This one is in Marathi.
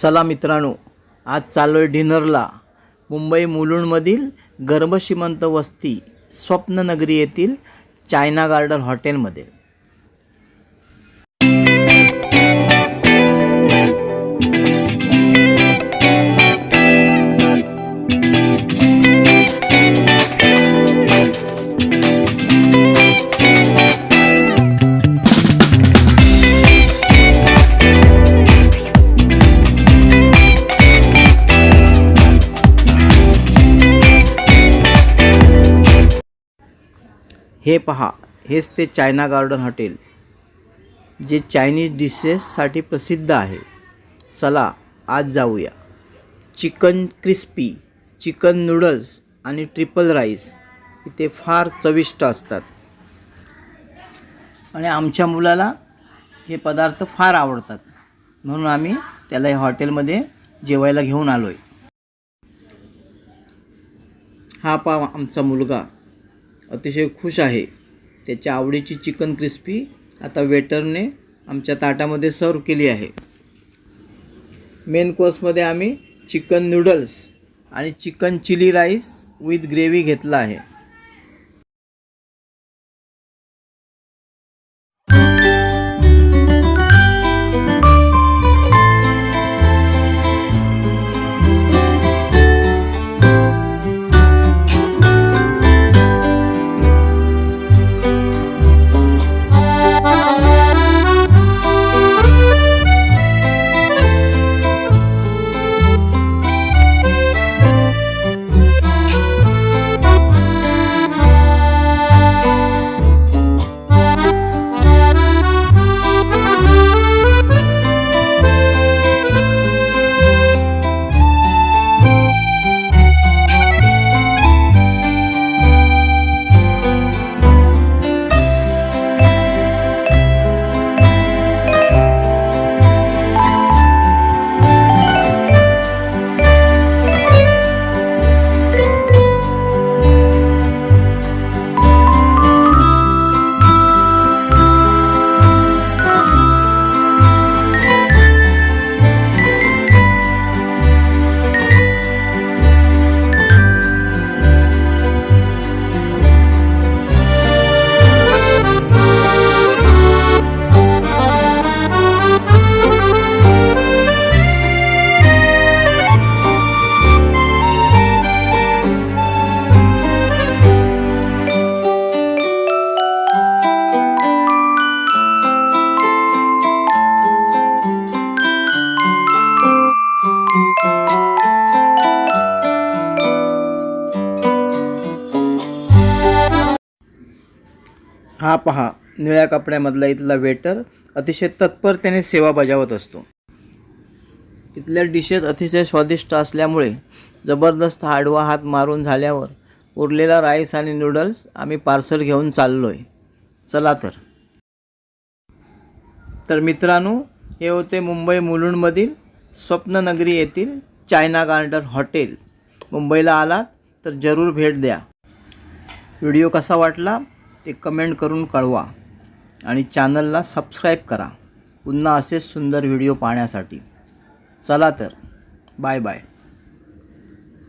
चला मित्रांनो, आज चाललो आहे डिनरला मुंबई मुलुंडमधील गर्भश्रीमंत वस्ती स्वप्ननगरी येथील चायना गार्डन हॉटेलमध्ये। हे पहा, हेच ते चायना गार्डन हॉटेल जे चायनीज डिशेससाठी प्रसिद्ध आहे। चला आज जाऊया। चिकन क्रिस्पी, चिकन नूडल्स आणि ट्रिपल राईस इथे फार चविष्ट असतात आणि आमच्या मुलाला हे पदार्थ फार आवडतात, म्हणून आम्ही त्याला या हॉटेलमध्ये जेवायला घेऊन आलोय। हा पहा आमचा मुलगा अतिशय खुश आहे। त्याच्या आवडीची चिकन क्रिस्पी आता वेटरने आमच्या ताटामध्ये सर्व केली आहे। मेन कोर्समध्ये आम्ही चिकन नूडल्स आणि chicken chilli rice with gravy घेतला आहे। हा पहा, निळ्या कपड्यामधला इथला वेटर अतिशय तत्परतेने सेवा बजावत असतो। इथल्या डिशेस अतिशय स्वादिष्ट असल्यामुळे जबरदस्त आडवा हात मारून झाल्यावर उरलेला राईस आणि नूडल्स आम्ही पार्सल घेऊन चाललोय। चला तर मित्रांनो, हे होते मुंबई मुलुंडमधील स्वप्ननगरी येथील चायना गार्डन हॉटेल। मुंबईला आलात तर जरूर भेट द्या। व्हिडिओ कसा वाटला ते कमेंट करून कळवा आणि चॅनलला सबस्क्राईब करा पुन्हा असेच सुंदर व्हिडिओ पाहण्यासाठी। चला तर, बाय बाय।